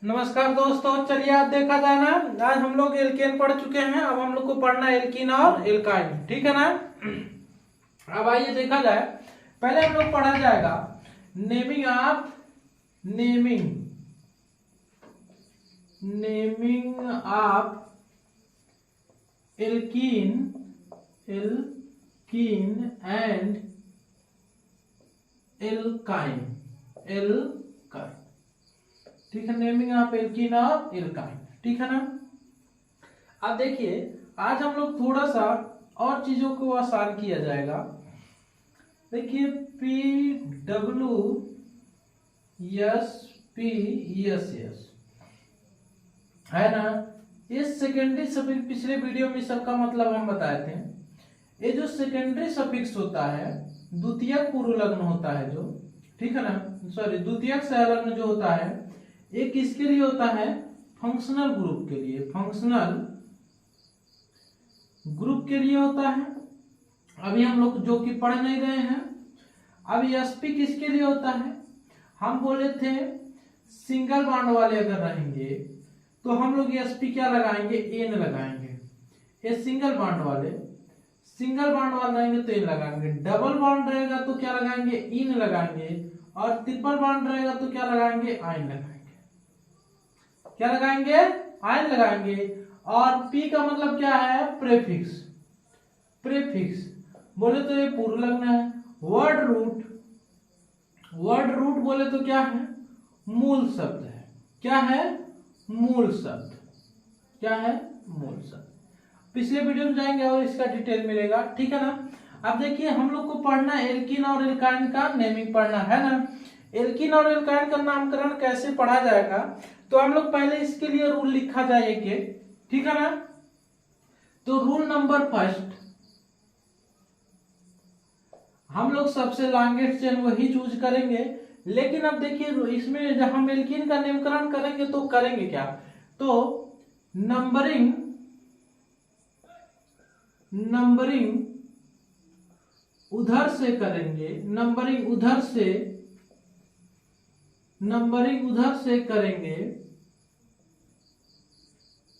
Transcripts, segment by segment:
नमस्कार दोस्तों, चलिए आप देखा जाए ना। आज हम लोग एल्केन पढ़ चुके हैं। अब हम लोग को पढ़ना है एल्कीन और एल्काइन, ठीक है ना। अब आइए देखा जाए। पहले हम लोग पढ़ा जाएगा naming of naming naming of alkene alkene and alkyne alkyne, ठीक है। नेमिंग ऑफ एल्कीन और एल्काइन, ठीक है ना। अब देखिए, आज हम लोग थोड़ा सा और चीजों को आसान किया जाएगा। देखिए PWS है ना। ये सेकेंडरी सफिक्स पिछले वीडियो में सबका मतलब हम बताए थे। ये जो सेकेंडरी सफिक्स होता है, द्वितीयक पूर्वलग्न होता है जो, ठीक है ना, सॉरी द्वितीयक सहलग्न जो होता है, ये किसके लिए होता है? फंक्शनल ग्रुप के लिए, फंक्शनल ग्रुप के लिए होता है। अभी हम लोग जो कि पढ़ नहीं रहे हैं। अब एसपी किसके लिए होता है? हम बोले थे सिंगल बॉन्ड वाले अगर रहेंगे तो हम लोग एसपी क्या लगाएंगे? एन लगाएंगे। ये सिंगल बॉन्ड वाले रहेंगे तो एन लगाएंगे। डबल बॉन्ड रहेगा तो क्या लगाएंगे? इन लगाएंगे। और ट्रिपल बॉन्ड रहेगा तो क्या लगाएंगे? आइन लगाएंगे। क्या लगाएंगे? आयन लगाएंगे। और पी का मतलब क्या है? प्रेफिक्स। प्रेफिक्स बोले तो ये पूर्वलग्न है। वर्ड रूट बोले तो क्या है? मूल शब्द है। क्या है? मूल शब्द। क्या है? मूल शब्द। पिछले वीडियो में जाएंगे और इसका डिटेल मिलेगा, ठीक है ना। अब देखिए, हम लोग को पढ़ना एल्कीन और एल्काइन का नेमिंग पढ़ना है ना। एल्कीन और एल्काइन का नामकरण कैसे पढ़ा जाएगा, तो हम लोग पहले इसके लिए रूल लिखा जाएगा, ठीक है ना। तो रूल नंबर फर्स्ट, हम लोग सबसे लॉन्गेस्ट चेन वही चूज करेंगे। लेकिन अब देखिए, इसमें जब हम एल्कीन का नामकरण करेंगे तो करेंगे क्या? तो नंबरिंग उधर से करेंगे। नंबरिंग उधर से करेंगे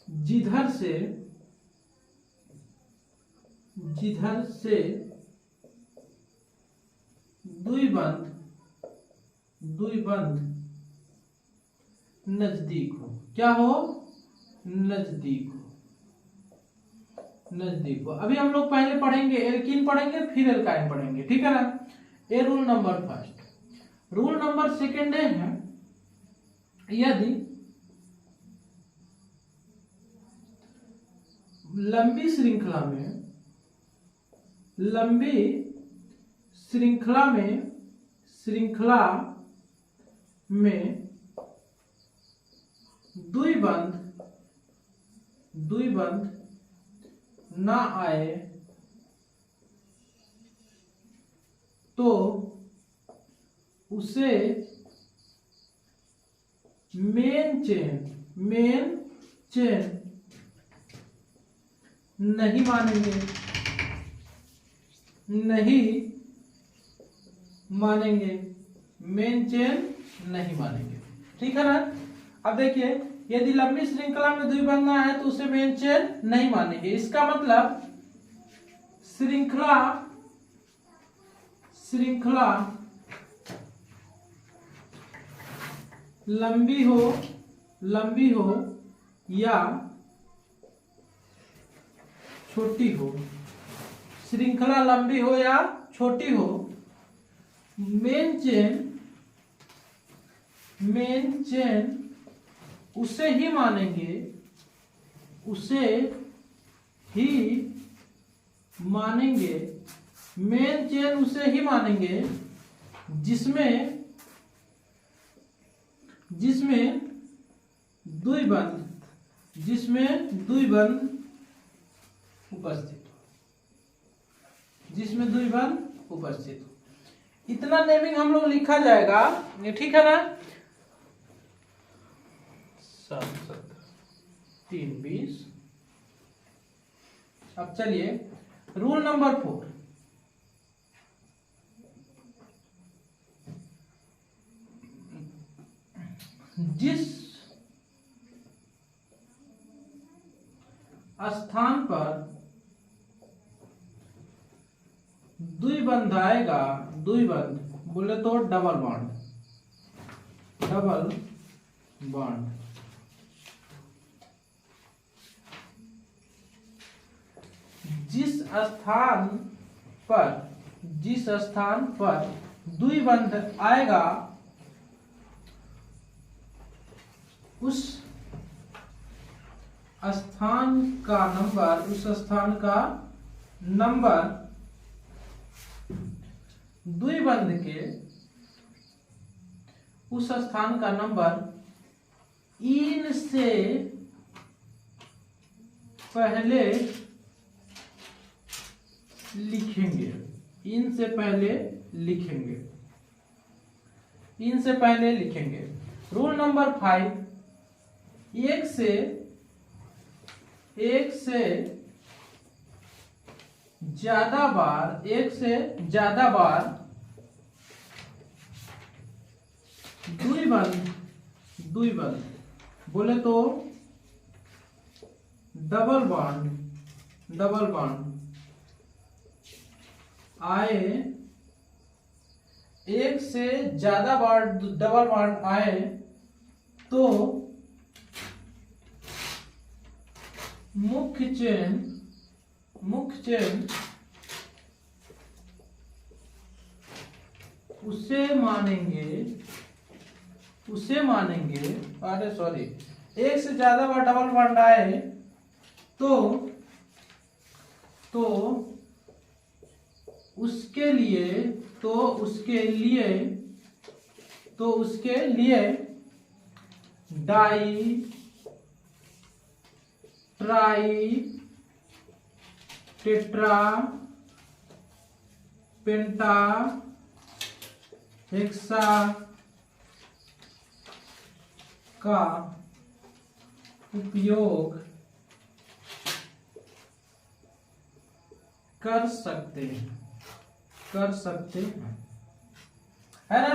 जिधर से द्विबंध नजदीक हो। क्या हो? नजदीक हो। अभी हम लोग पहले पढ़ेंगे एल्कीन, पढ़ेंगे फिर एल्काइन पढ़ेंगे, ठीक है ना। ये rule number first. Rule number second है, यदि लंबी श्रृंखला में द्विबंध ना आए तो उसे मेन चेन नहीं मानेंगे। मेन चेन नहीं मानेंगे, ठीक है ना। अब देखिए, यदि लंबी श्रृंखला में द्विबंध ना है तो उसे मेन चेन नहीं मानेंगे। इसका मतलब श्रृंखला लंबी हो या छोटी हो, श्रृंखला लंबी हो या छोटी हो, मेन चेन उसे ही मानेंगे मेन चेन उसे ही मानेंगे जिसमें द्विबंध उपस्थित हो। इतना नेमिंग हम लोग लिखा जाएगा, ठीक है ना। 3:20। अब चलिए रूल नंबर 4। स्थान पर द्विबंध आएगा, द्विबंध बोले तो डबल बॉन्ड, डबल बॉन्ड। जिस स्थान पर द्विबंध आएगा उस स्थान का नंबर द्विबंध के उस स्थान का नंबर इन से पहले लिखेंगे, इन से पहले लिखेंगे। रूल नंबर 5, एक से ज्यादा बार द्विबंध बोले तो डबल बॉन्ड आए, एक से ज्यादा बार डबल बॉन्ड आए तो मुख्य चेन उसे मानेंगे, अरे सॉरी, एक से ज्यादा बार डबल बॉन्ड आए तो उसके लिए डाई, ट्राई, टेट्रा, पेंटा, हेक्सा का उपयोग कर सकते हैं, है ना।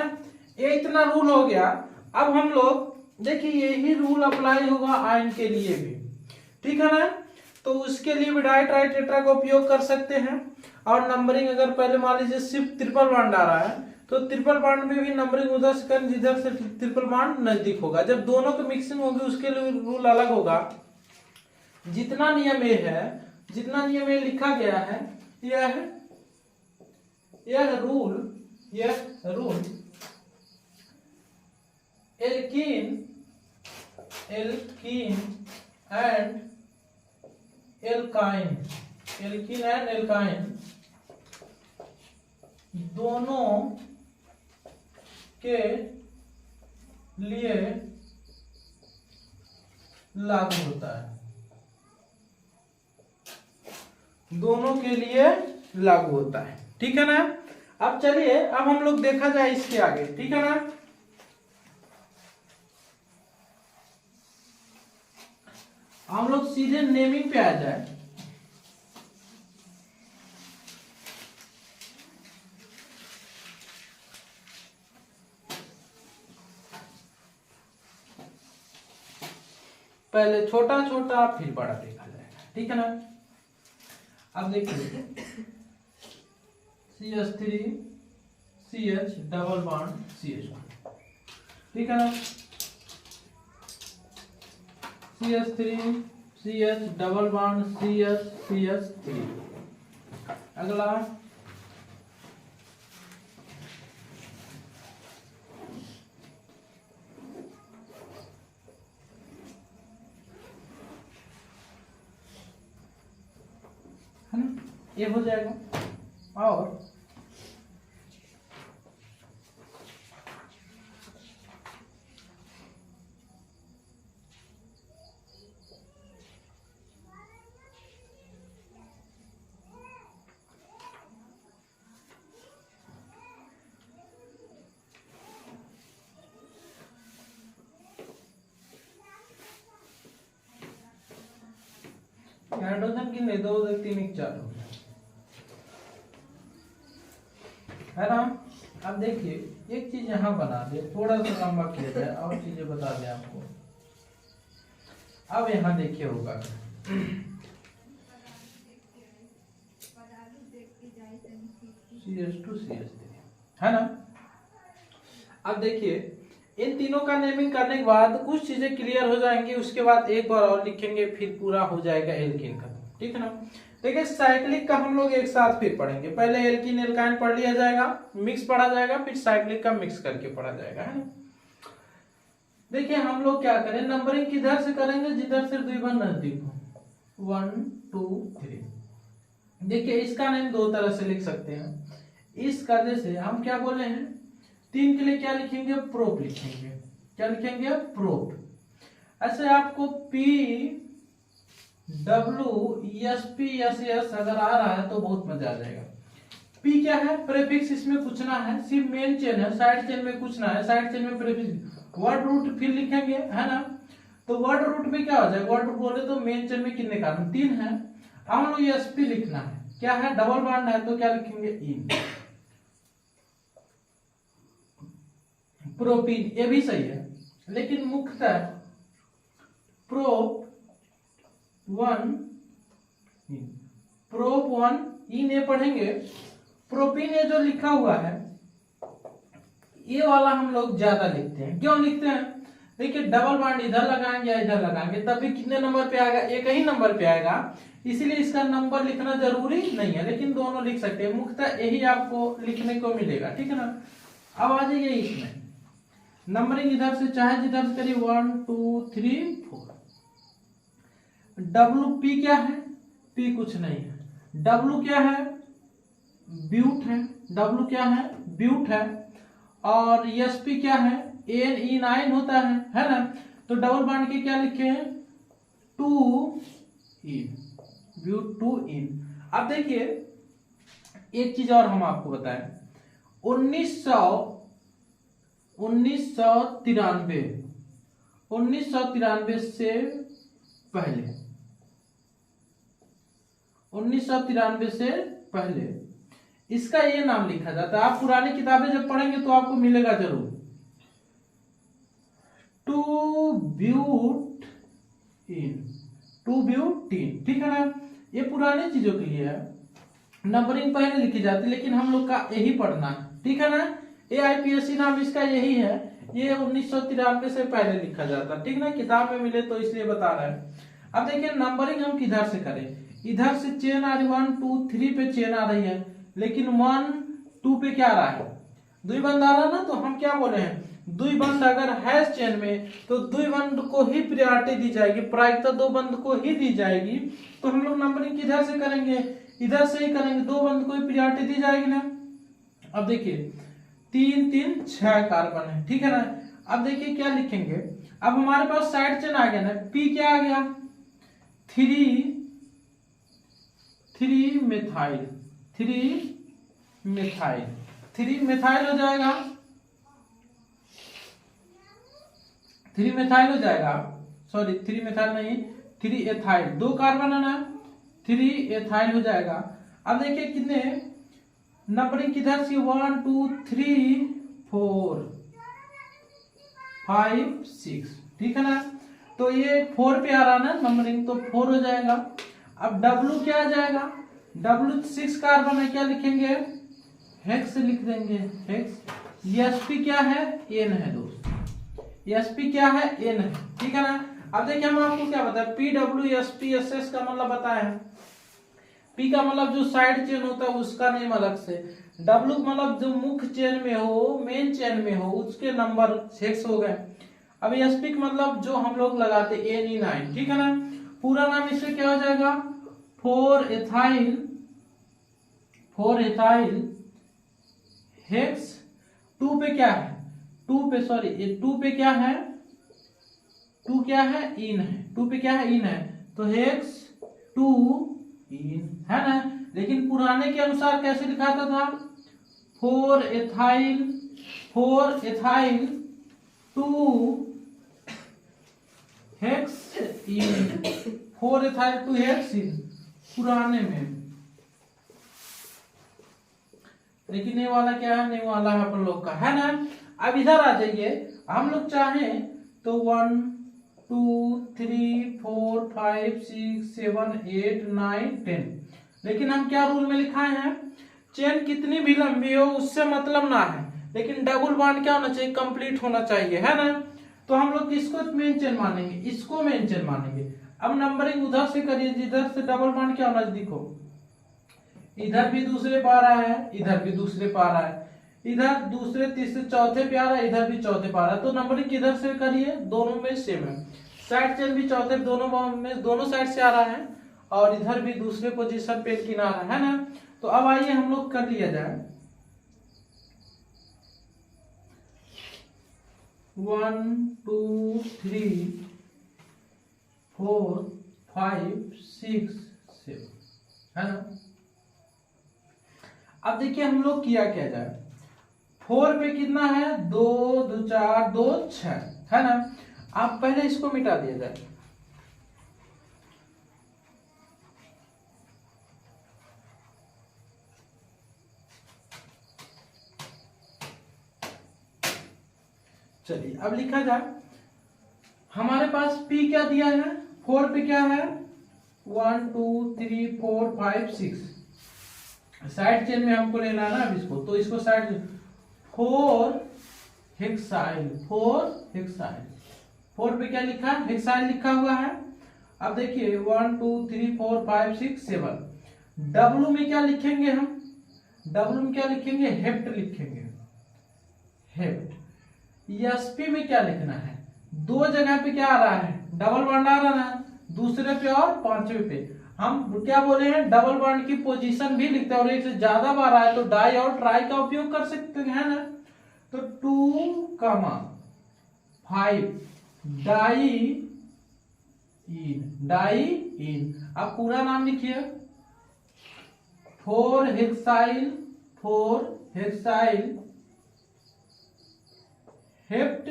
ये इतना रूल हो गया। अब हम लोग देखिए यही रूल अप्लाई होगा आयन के लिए भी, ठीक है ना। तो उसके लिए भी डाई, ट्राई, टेट्रा का उपयोग कर सकते हैं। और नंबरिंग अगर पहले मान लीजिए सिर्फ ट्रिपल बॉन्ड आ रहा है तो ट्रिपल बॉन्ड में भी नंबरिंग उधर से कर जिधर से ट्रिपल बॉन्ड नजदीक होगा। जब दोनों की मिक्सिंग होगी उसके लिए रूल अलग होगा। जितना नियम ये लिखा गया है यह रूल एल्कीन एंड एल्काइन दोनों के लिए लागू होता है, ठीक है ना। अब चलिए अब हम लोग देखा जाए इसके आगे, ठीक है ना। हम लोग सीधे नेमिंग पे आ जाए। पहले छोटा छोटा फिर बड़ा देखा जाएगा, ठीक है ना। अब देखिए CH3 CH double bond CH2, ठीक है ना। CH3 CH double bond CH3। अगला है ना, ये हो जाएगा। और हाइड्रोजन की 2 3 1 4 हो गया, है ना। अब देखिए एक चीज यहाँ बना दे, थोड़ा सा लंबा किया जाए और चीजें बता दें आपको। अब यहाँ देखिए होगा CH2CH3, है ना। अब देखिए इन तीनों का नेमिंग करने के बाद कुछ चीजें क्लियर हो जाएंगी, उसके बाद एक बार और लिखेंगे, फिर पूरा हो जाएगा एल्कीन का, ठीक है ना। देखिए साइक्लिक का हम लोग एक साथ फिर पढ़ेंगे, पहले एल्कीन एल्काइन पढ़ लिया जाएगा, मिक्स पढ़ा जाएगा, फिर साइक्लिक का मिक्स करके पढ़ा जाएगा, है ना। देखिए हम लोग क्या करें, नंबरिंग किधर से करेंगे, जिधर से द्विबंध नजदीक हो, 1 2 3। देखिए इसका नेम दो तरह से लिख सकते हैं, इस कर्जे से हम क्या बोले हैं, 3 के लिए क्या लिखेंगे, प्रोप लिखेंगे, क्या लिखेंगे, प्रोप। ऐसे आपको P W S P S S अगर आ रहा है तो बहुत मजा आ जाएगा। P क्या है, प्रीफिक्स इसमें पूछना है, सिर्फ मेन चेन है, साइड चेन में पूछना है, साइड चेन में प्रीफिक्स, वर्ड रूट फिर लिखेंगे, है ना। तो वर्ड रूट में क्या हो जाएगा, वर्ड रूट बोले तो मेन चेन में कितने कार्बन, 3 है। हम लोग SP लिखना है, क्या है, डबल बॉन्ड है, तो क्या लिखेंगे, इन। प्रोपीन, ये भी सही है, लेकिन मुख्यतः प्रोप 1 इन, प्रोप 1 इन ये पढ़ेंगे। प्रोपीन ये जो लिखा हुआ है ये वाला हम लोग ज्यादा लिखते हैं, क्यों लिखते हैं, देखिए डबल बॉन्ड इधर लगाएंगे या इधर लगाएंगे तब भी कितने नंबर पे आएगा, एक ही नंबर पे आएगा, इसीलिए इसका नंबर लिखना जरूरी नहीं है, लेकिन दोनों लिख सकते हैं, मुख्यतः यही आपको लिखने को मिलेगा, ठीक है ना। अब आ जाइए इसमें नंबरिंग, इधर से चाहे जिधर से करिए, 1 2 3 4। WP क्या है, P कुछ नहीं है, W क्या है, ब्यूट है, W क्या है, ब्यूट है, और SP क्या है, NE9 होता है ना। तो डबल बॉन्ड के क्या लिखे हैं, 2 इन, ब्यूट 2 इन। अब देखिए एक चीज और हम आपको बताएं, 1993 से पहले, 1993 से पहले इसका ये नाम लिखा जाता है, आप पुरानी किताबें जब पढ़ेंगे तो आपको मिलेगा जरूर, 2-ब्यूटीन, ठीक है ना। ये पुरानी चीजों के लिए है, नंबरिंग पहले लिखी जाती, लेकिन हम लोग का यही पढ़ना है, ठीक है ना। AIPSC नाम इसका यही है, ये 1993 से पहले लिखा जाता, ठीक ना, किताब में मिले तो इसलिए बता रहे हैं। अब देखिए नंबरिंग हम किधर से करें, इधर से चेन आ रही, 1 2 3 पे चेन आ रही है, लेकिन 1 2 पे क्या आ रहा है, द्विबंध आ रहा है ना। तो हम क्या बोले हैं, द्विबंध अगर है चेन में तो द्विबंध को ही प्रायोरिटी दी जाएगी, प्रायिकता दो बंध को ही दी जाएगी। तो हम लोग नंबरिंग किधर से करेंगे, इधर से ही करेंगे, दो बंध को ही प्रायोरिटी दी जाएगी ना। अब देखिए 3 3 6 कार्बन है, ठीक है ना। अब देखिए क्या लिखेंगे, अब हमारे पास साइड चेन आ गया ना, P क्या आ गया, 3 मिथाइल, 3 मिथाइल हो जाएगा, 3 मिथाइल हो जाएगा, सॉरी 3 मिथाइल नहीं, 3 एथाइल, 2 कार्बन है ना, 3 एथाइल हो जाएगा। अब देखिए कितने नंबरिंग किधर से, 1 2 3 4 5 6, ठीक है ना। तो ये 4 पे आ रहा ना नंबरिंग, तो 4 हो जाएगा। अब W क्या आ जाएगा, W 6 कार्बन है, क्या लिखेंगे, हेक्स लिख देंगे, हेक्स। SP क्या है, N है दोस्त, SP क्या है, N है, ठीक है ना। अब देखिए हम आपको क्या बताया, PWSPSS का मतलब बताया है, P का मतलब जो साइड चेन होता है उसका नेम अलग से, W मतलब जो मुख्य चेन में हो, मेन चेन में हो, उसके नंबर 6 हो गए। अब SP का मतलब जो हम लोग लगाते NE9, ठीक है ना। पूरा नाम इससे क्या हो जाएगा, 4 एथाइल हेक्स। 2 पे क्या है, 2 पे सॉरी 2 पे क्या है, 2 क्या है, इन है, 2 पे क्या है, इन है, तो हेक्स 2 इन, है ना। लेकिन पुराने के अनुसार कैसे लिखाता था, 4 एथाइल 2 हेक्स इन, 4 एथाइल 2 हेक्स इन पुराने में। लेकिन ये वाला क्या है, नहीं वाला है अपन लोग का, है ना। अब इधर आ जाइए, हम लोग चाहें तो 1 2 3 4 5 6 7 8 9 10, लेकिन हम क्या रूल में लिखाए हैं, चेन कितनी भी लंबी हो उससे मतलब ना है, लेकिन डबल बॉन्ड क्या होना चाहिए, कंप्लीट होना चाहिए, है ना। तो हम लोग किसको मेन चेन मानेंगे, इसको मेन चेन मानेंगे। अब नंबरिंग उधर से करिए जिधर से डबल बॉन्ड क्या होना, देखो इधर भी दूसरे पे आ रहा है, इधर भी दूसरे पे आ रहा है, इधर दूसरे तीसरे चौथे पे आ रहा है, इधर भी चौथे पे आ रहा है। तो नंबरिंग किधर से करिए, दोनों में सेम है। साइड चेन भी चौथे दोनों में दोनों साइड से आ रहा है, और इधर भी दूसरे पोजीशन पे किनारा है ना। तो अब आइए हम लोग कर लिया जाए 1 2 3 4 5 6 7, है ना। अब देखिए हम लोग किया क्या जाए, 4 पे कितना है, 2 2 4 2 6, है ना। अब पहले इसको मिटा दिया जाए, चलिए अब लिखा जाए। हमारे पास P क्या दिया है, 4 पे क्या है, 1 2 3 4 5 6, साइड चेन में हमको लेना है ना अब इसको, तो इसको साइड 4 हेक्साइल, 4 हेक्साइल, 4 पे क्या लिखा है, हेक्साइल लिखा हुआ है। अब देखिए 1 2 3 4 5 6 7, डब्लू में क्या लिखेंगे हम, डब्लू में क्या लिखेंगे, हेप्ट लिखेंगे, हेप्ट। एसपी में क्या लिखना है, दो जगह पे क्या आ रहा है, डबल बॉन्ड आ रहा है, दूसरे पे और पांचवे पे। हम क्या बोले हैं, डबल बॉन्ड की पोजीशन भी लिखते हैं, और एक से ज्यादा बार आए तो डाई और ट्राई का उपयोग कर सकते हैं ना। तो 2,5 डाई इन, डाई इन। अब पूरा नाम लिखिए, 4 हेक्साइल, 4 हेक्साइल हेप्ट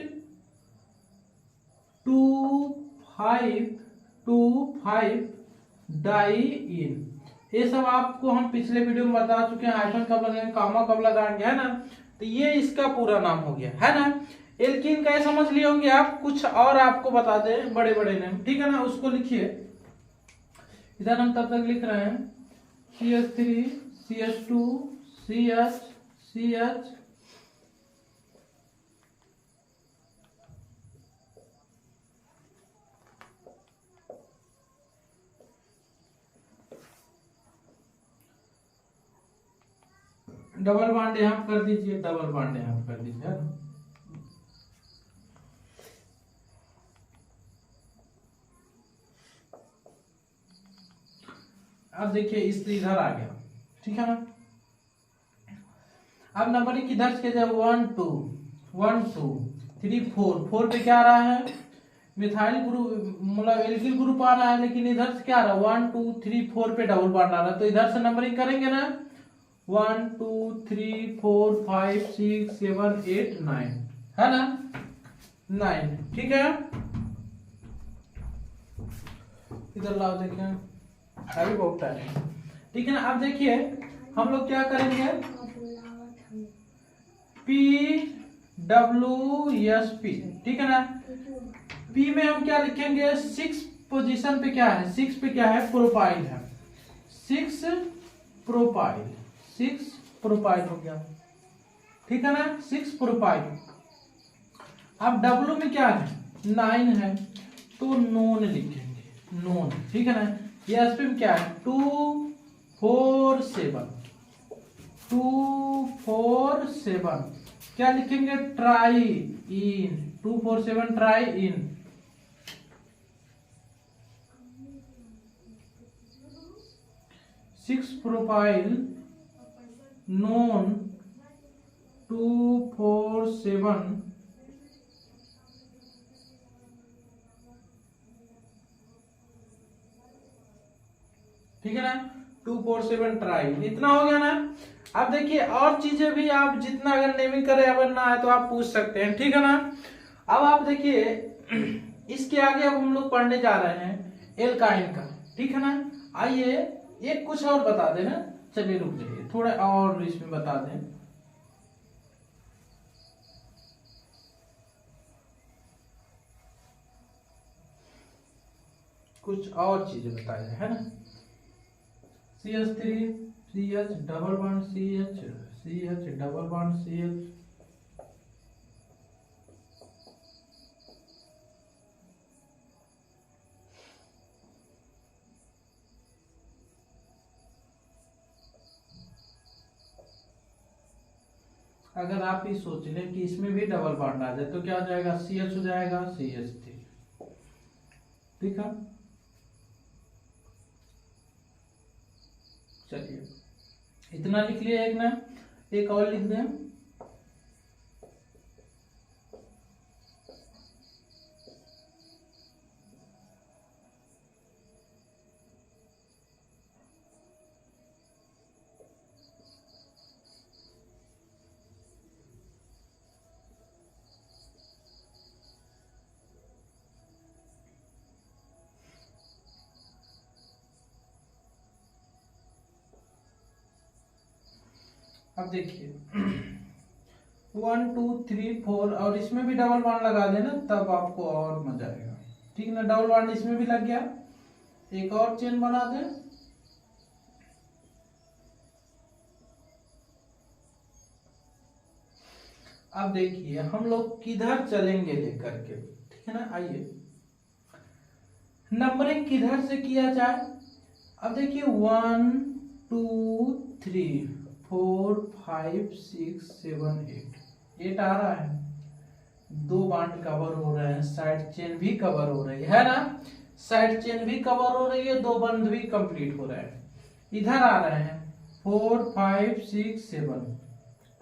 2,5 डाई इन। ये सब आपको हम पिछले वीडियो में बता चुके हैं, हाइफन कब लगाएंगे, कामा कब लगाएंगे, है ना। तो ये इसका पूरा नाम हो गया, है ना। एल्कीन का समझ लिए होंगे आप, कुछ और आपको बता दें बड़े बड़े नेम, ठीक है ना, उसको लिखिए। इधर हम तब तक लिख रहे हैं CH3 CH2 CH CH double bond यहां कर दीजिए, डबल बॉन्ड यहां कर दीजिए। अब देखिए इस इधर आ गया, ठीक है ना। अब नंबरिंग किधर से जाए, 1 2 1 2 3 4, 4 पे क्या आ रहा है, मिथाइल ग्रुप मतलब एल्किल ग्रुप आ रहा है, लेकिन इधर से क्या आ रहा है, 1 2 3 4 पे डबल बॉन्ड आ रहा है, तो इधर से नंबरिंग करेंगे ना, 1 2 3 4 5 6 7 8 9, है ना, 9, ठीक है। इधर लाओ, देखिए अभी बहुत टाइम है, ठीक है ना। अब देखिए हम लोग क्या करेंगे, PWSP, ठीक है ना। P में हम क्या लिखेंगे, 6 पोजीशन पे क्या है, 6 पे क्या है, प्रोपाइल है, 6 प्रोपाइल, 6 प्रोपाइल हो गया, ठीक है ना, 6 प्रोपाइल। अब W में क्या है, 9 है, तो नोन लिखेंगे, नोन, ठीक है ना। एसपी में क्या है, 2 4 7, 2 4 7, क्या लिखेंगे, try in, 2 4 7 try in. Six propyl non 2 4 7, ठीक है ना, 2 4 7 ट्राई, इतना हो गया ना। अब देखिए और चीजें भी आप जितना अगर नेमिंग करें अगर ना है तो आप पूछ सकते हैं, ठीक है ना। अब आप देखिए इसके आगे अब हम लोग पढ़ने जा रहे हैं एल्काइन का, ठीक है ना। आइए एक कुछ और बता देना, चलिए रुक जाइए थोड़ा और इसमें बता दें, कुछ और चीजें बताए, है ना। CH3 CH double bond CH, CH double bond CH। अगर आप ये सोच लें कि इसमें भी डबल बॉन्ड आ जाए तो क्या हो जाएगा, CH हो जाएगा CH3। ठीक है, चलिए इतना लिख लिया एक ना, एक और लिख दें। अब देखिए 1 2 3 4 और इसमें भी डबल बॉन्ड लगा देना, तब आपको और मजा आएगा। ठीक है ना, डबल बॉन्ड इसमें भी लग गया, एक और चेन बना दें। अब देखिए हम लोग किधर चलेंगे लेकर के, ठीक है ना। आइए नंबरिंग किधर से किया जाए। अब देखिए 1 2 3 4 5 6 7 8 आ रहा है, दो बांड कवर हो रहे हैं, साइड चेन भी कवर हो रही है ना, साइड चेन भी कवर हो रही है, दो बंद भी कंप्लीट हो रहे हैं। इधर आ रहे हैं 4 5 6 7,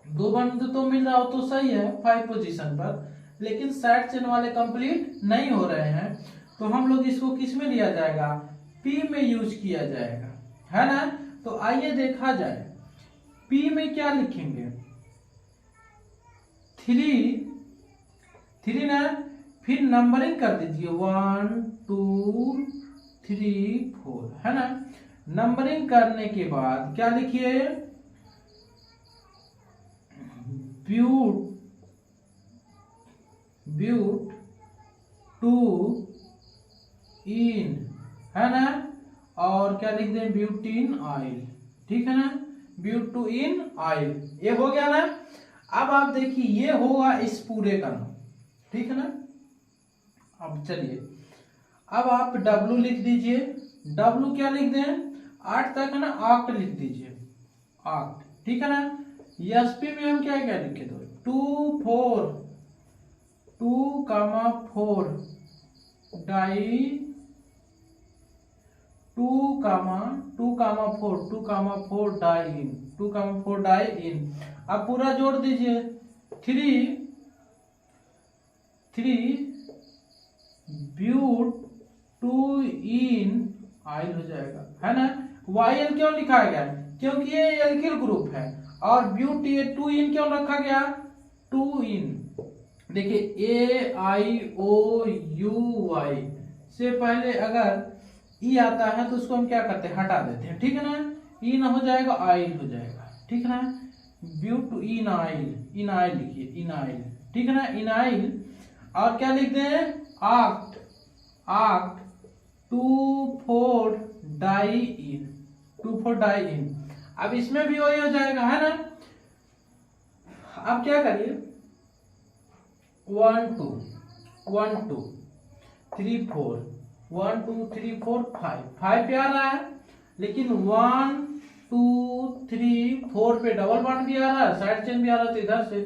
दो बंद तो मिल रहा हो तो सही है 5 पोजीशन पर, लेकिन साइड चेन वाले कंप्लीट नहीं हो रहे हैं, तो हम लोग इसको किस में लिया जाएगा, P में यूज किया जाएगा, है ना। तो आइए देखा जाए P में क्या लिखेंगे, 3 ना, फिर नंबरिंग कर दीजिए 1 2 3 4, है ना। नंबरिंग करने के बाद क्या लिखिए, ब्यूट टू इन, है ना, और क्या लिख दें, ब्यूटीन ऑयल। ठीक है ना, ब्यूट टू इन ऑयल, ये हो गया ना। अब आप देखिए ये होगा इस पूरे का नाम, ठीक है ना। अब चलिए अब आप W लिख दीजिए, W क्या लिख दें, 8 तक है ना, ऑक्ट लिख दीजिए, ऑक्ट। ठीक है ना। SP में हम क्या क्या लिखे, दो 2 4 2 डाई 2 4 डाई इन। अब पूरा जोड़ दीजिए, 3 ब्यूट टू इन ऑयल हो जाएगा, है ना। YL क्यों लिखा गया, क्योंकि ये एल्किल ग्रुप है, और ब्यूट ये 2 इन क्यों रखा गया, 2 इन। देखिए AIOUY से पहले अगर ई आता है तो उसको हम क्या करते हैं, हटा देते हैं, ठीक है ना। इन हो जाएगा, आइल हो जाएगा, ठीक है ना। ब्यूट टू इन आइल लिखिए, इन आइल, ठीक है ना, इन आइल। और क्या लिख दें, ऑक्ट 2 4 डाई इन। अब इसमें भी वही हो जाएगा, है ना। अब क्या करिए, 1 2 3 4 1 2 3 4 5 पे आ रहा है, लेकिन 1 2 3 4 पे डबल बॉन्ड भी आ रहा है, साइड चेन भी आ रहा है, तो इधर से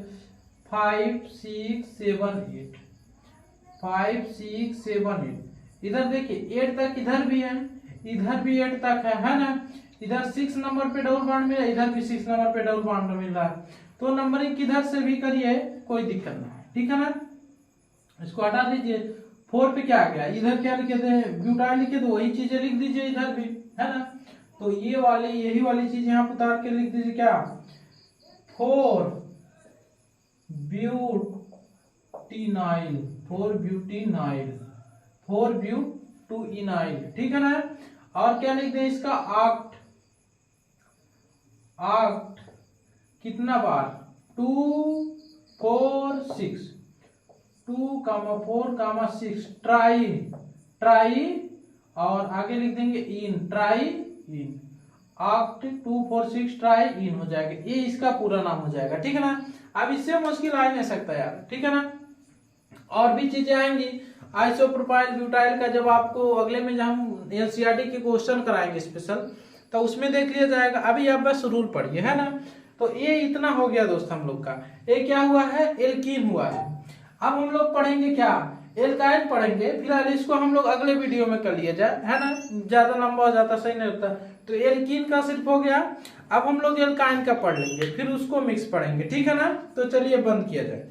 5 6 7 8 5 6 7 8। इधर देखिए 8 तक इधर भी है, इधर भी 8 तक है ना। इधर 6 नंबर पे डबल बॉन्ड मिला, इधर भी 6 नंबर पे डबल बॉन्ड मिल रहा है, तो नंबरिंग किधर से भी करिए कोई दिक्कत नहीं है, ठीक है ना। इसको हटा दीजिए, 4 पे क्या आ गया, इधर क्या लिखे थे, ब्यूटाइल लिखे, तो वही चीजें लिख दीजिए इधर भी, है ना। तो ये वाली यही वाली चीज यहाँ उतार के लिख दीजिए, क्या 4 ब्यूटीनाइल 4 ब्यूट टू इनाइल, ठीक है ना। और क्या लिख दें इसका, ऑक्ट कितना बार, 2 4 6 2 4 6 ट्राई, और आगे लिख देंगे in, try in. Oct 246 try in हो जाएगा, ये इसका पूरा नाम हो जाएगा। ठीक है ना, अब इससे मुश्किल आ नहीं सकता यार। ठीक है ना, और भी चीजें आएंगी आइसोप्रोपाइल ब्यूटाइल का, जब आपको अगले में जब हम एनसीईआरटी के क्वेश्चन कराएंगे स्पेशल, तो उसमें देख लिया जाएगा। अभी आप बस रूल पढ़िए, है ना। तो ये इतना हो गया दोस्त हम लोग का। ये क्या हुआ है, एल्कीन हुआ है। अब हम लोग पढ़ेंगे क्या, एल्काइल पढ़ेंगे। फिलहाल इसको हम लोग अगले वीडियो में कर लिया जाए, है ना, ज्यादा लंबा हो जाता, सही नहीं होता। तो एल्कीन का सिर्फ हो गया। अब हम लोग एल्काइन का पढ़ लेंगे, फिर उसको मिक्स पढ़ेंगे। ठीक है ना, तो चलिए बंद किया जाए।